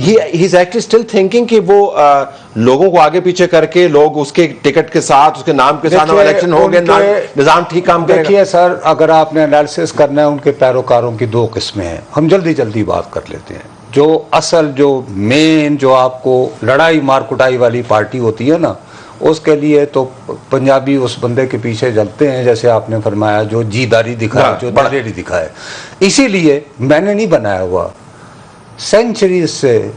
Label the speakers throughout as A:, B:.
A: he is actually still thinking कि वो लोगों को आगे पीछे करके लोग उसके टिकट के साथ उसके नाम के साथ इलेक्शन हो गए, निजाम ठीक काम करेगा।
B: देखिए सर, अगर आपने एनालिसिस करना है उनके पैरोकारों की दो किस्में हैं। हम जल्दी जल्दी बात कर लेते हैं। जो असल जो मेन जो आपको लड़ाई मार कुटाई वाली पार्टी होती है ना, उसके लिए तो पंजाबी उस बंदे के पीछे चलते हैं, जैसे आपने फरमाया, जो जीदारी दिखाए, जो दलेरी दिखाए। इसीलिए मैंने नहीं बनाया हुआ, सेंचुरी से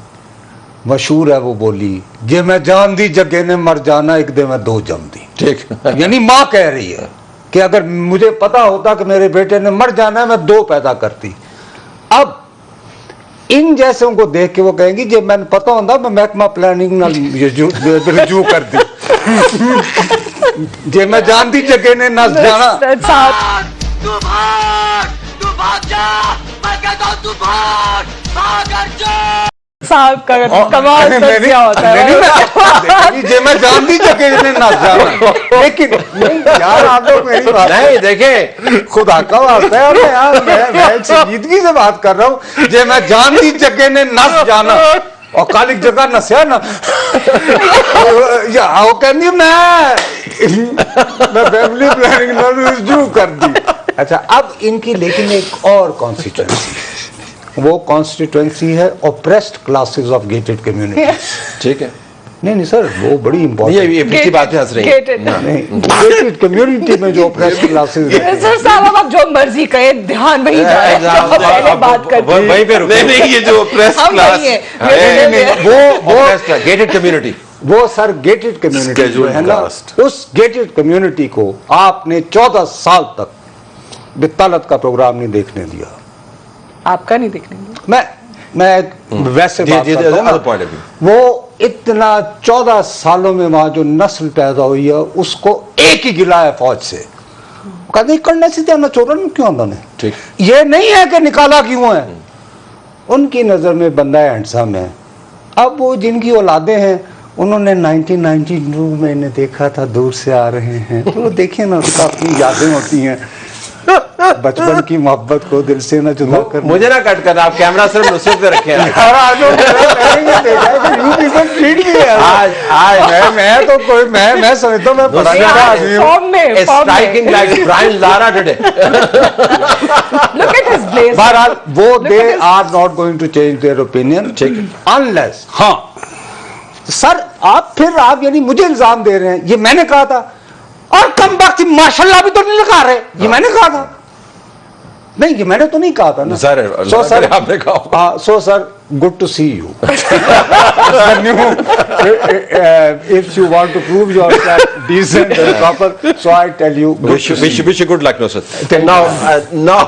B: मशहूर है वो बोली, जे मैं जान दी जगे ने मर जाना, एक दे मैं दो जम दी।
A: ठीक
B: यानी माँ कह रही है कि अगर मुझे पता होता कि मेरे बेटे ने मर जाना है, मैं दो पैदा करती। अब इन जैसों को देख के वो कहेंगी, जे मैंने पता होता मैं महकमा प्लानिंग नाल रिजू कर दी। जे मैं जानती जगे ने नस जाना।
C: साहब का कमाल क्या होता है।
B: जे मैं जानती जगे ने नस जाना। लेकिन यार आप लोग मेरी बात
A: नहीं देखे,
B: खुदा का वास्ता है, मैं संजीदगी से बात कर रहा हूँ। जे मैं जानती जगे ने नस जाना, और कालिक जगह नस्या ना या वो कहनी मैं फैमिली प्लानिंग रिव्यू कर दी। अच्छा, अब इनकी लेकिन एक और कॉन्स्टिट्यूएंसी, वो कॉन्स्टिट्यूएंसी है oppressed classes of gated community.
A: ठीक है,
B: नहीं सर, वो बड़ी इंपॉर्टेंट,
A: ये पिछली बातें हंस रही है।
B: गेटेड कम्युनिटी में जो ऑप्रेस्ड क्लासेस है।
C: सर साहब आप जो मर्जी कहें, ध्यान वही जाए, पहले बात करते हैं
A: वहीं पे रुको। नहीं ये जो ऑप्रेस्ड क्लास, वो गेटेड कम्युनिटी,
B: वो सर गेटेड कम्युनिटी जो है ना, उस गेटेड कम्युनिटी को आपने 14 साल तक बितालत का प्रोग्राम नहीं देखने दिया।
C: आपका नहीं देखने दिया?
B: मैं वैसे बात करता हूं, वो इतना 14 सालों में वहां जो नस्ल पैदा हुई है उसको एक ही गिला है फौज से। कहते करने से जाना चोरन क्यों उन्होंने,
A: ठीक,
B: ये नहीं है कि निकाला क्यों है, उनकी नजर में बंदा हैंडसम है। अब वो जिनकी औलादे हैं, उन्होंने 1992 में इन्हें देखा था, दूर से आ रहे हैं, तो वो देखिए ना, उसका अपनी यादें होती हैं, बचपन की मोहब्बत को दिल से ना जुदा कर।
A: मुझे ना कट कर, आप कैमरा सिर्फ नुसरत पे रखे हैं।
B: मैं तो कोई मैं समझता हूं मैं पढ़ाने का आदमी हूं।
A: Striking like Brian Lara today.
B: बहरहाल वो they are not going to change their opinion unless, हाँ सर आप यानी मुझे इल्जाम दे रहे हैं, ये मैंने कहा था, और कम वक्त माशाल्लाह भी तो नहीं लगा रहे, ये मैंने कहा था। नहीं, ये मैंने तो नहीं कहा था ना
A: सर।
B: सो सर
A: आपने कहा,
B: so sir good to see you. If you want to prove yourself decent and proper, so I tell you
A: wish you good luck no sir. Now